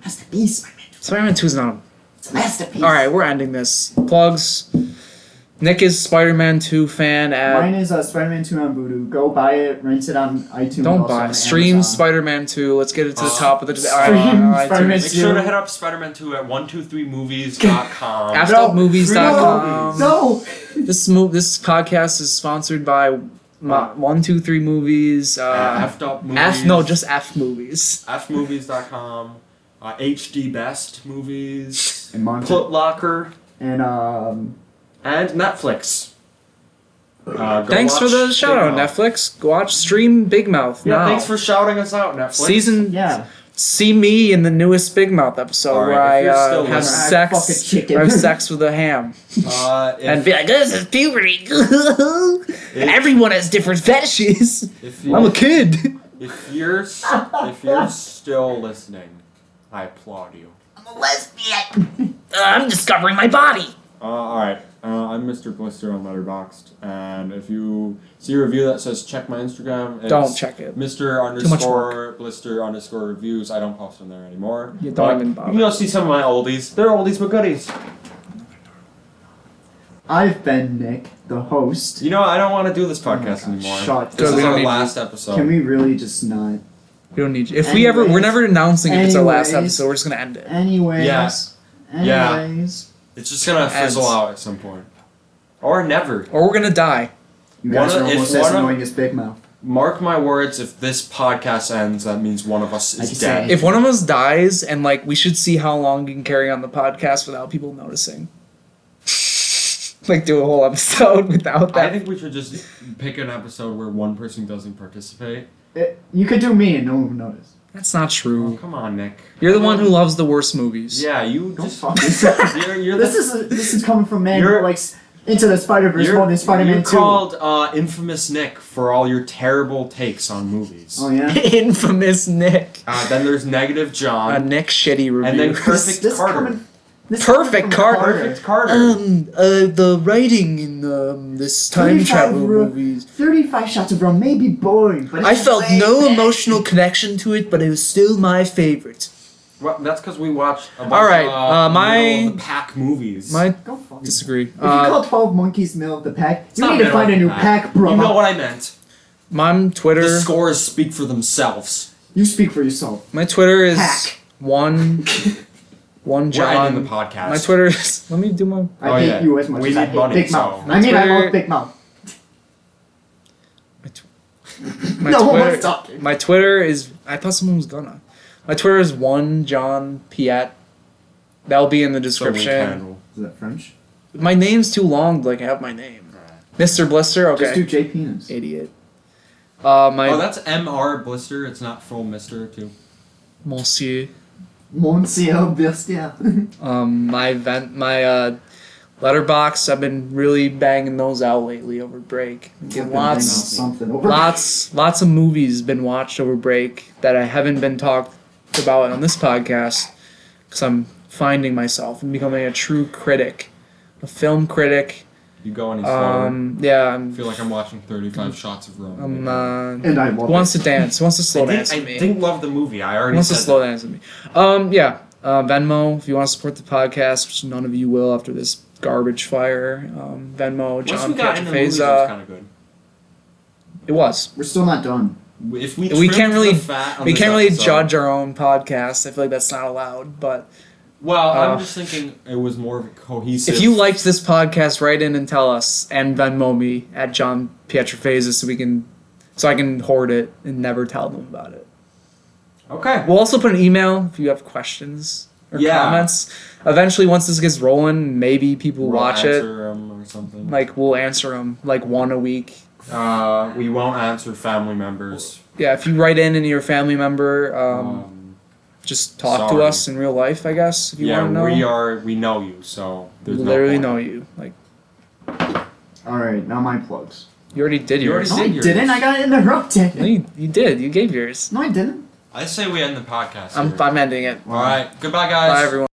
Masterpiece, Spider-Man 2. Spider-Man 2 is not. It's a masterpiece. All right, we're ending this. Plugs. Nick is Spider-Man 2 fan at... Mine is Spider-Man 2 on Voodoo. Go buy it, rent it on iTunes. Don't buy. Stream Spider-Man 2. Let's get it to the top of the... Spider-Man Make sure to hit up Spider-Man 2 at 123movies.com. AffedUpMovies.com. No! This podcast is sponsored by 123 Movies. Effed Up Movies. Just F Movies. Fmovies.com. HD Best Movies. And Foot Locker. And And Netflix. Thanks for the shout out, Netflix. Go watch Stream Big Mouth now. Thanks for shouting us out, Netflix. See me in the newest Big Mouth episode where I have sex with a ham. And be like, this is puberty. Everyone has different fetishes. I'm a kid. If you're still listening, I applaud you. I'm a lesbian. I'm discovering my body. Alright. I'm Mr. Blister on Letterboxd, and if you see a review that says check my Instagram, it's don't check it. Mr_Blister_reviews. I don't post on there anymore. You don't even bother. You can go see some of my oldies. They're oldies but goodies. I've been Nick, the host. You know, I don't want to do this podcast anymore. This is our last episode. Can we really just not? We don't need you. If we're never announcing if it's our last episode. We're just gonna end it. Anyways. It's just gonna fizzle out at some point. Or never. Or we're gonna die. You guys are almost as annoying as Big Mouth. Mark my words, if this podcast ends, that means one of us is dead. If one of us dies, and we should see how long we can carry on the podcast without people noticing. Do a whole episode without that. I think we should just pick an episode where one person doesn't participate. You could do me and no one would notice. That's not true. Oh, come on, Nick. You're the one who loves the worst movies. Yeah, you just... This is coming from man who likes Into the Spider-Verse more than Spider-Man 2. You're called Infamous Nick for all your terrible takes on movies. Oh, yeah? Infamous Nick. Then there's Negative John. A Nick shitty review. And then Perfect Carter. Perfect Carter. The writing in this time travel movies. 35 shots of rum may be boring, but I felt no emotional connection to it, but it was still my favorite. Well, that's because we watched a bunch of Middle of the Pack movies. Disagree. If you call 12 Monkeys Middle of the Pack, you need to find a new pack, bro. You know what I meant. My Twitter... The scores speak for themselves. You speak for yourself. My Twitter is One John. We're ending the podcast. My Twitter is... Let me do my... I hate you as much as I hate Big Mouth. I love Big Mouth. My Twitter is... I thought someone was gonna. My Twitter is John Piet. That'll be in the description. Is that French? My name's too long to have my name. Mr. Blister? Okay. Just do J. Penis. Idiot. That's M.R. Blister. It's not full Mr. too. Monsieur. Monsieur Blister. My letterbox, I've been really banging those out lately over break. Lots of movies been watched over break that I haven't been talked about on this podcast because I'm finding myself and becoming a true critic, a film critic. You go any slower? Yeah. I feel like I'm watching 35 shots of rum. And I love wants to dance. Wants to slow dance with me. I didn't love the movie. I already wants said to slow dance with me. Venmo, if you want to support the podcast, which none of you will after this garbage fire. Venmo, John Pietrafeza. It was. We're still not done. If we can't really episode, judge our own podcast. I feel like that's not allowed, but I'm just thinking it was more of a cohesive. If you liked this podcast, write in and tell us, and Venmo me at John Pietrafeza so I can hoard it and never tell them about it. Okay. We'll also put an email if you have questions or comments. Eventually, once this gets rolling, maybe people will watch it. We'll answer them or something. We'll answer them one a week. We won't answer family members. Yeah, if you write in and you're a family member, just talk to us in real life, I guess, if you want to know. We know you, so there's literally know you. Alright, now my plugs. You already did yours. No, I didn't. I got interrupted. No, you did. You gave yours. No, I didn't. I say we end the podcast. I'm ending it. Alright, goodbye guys. Bye everyone.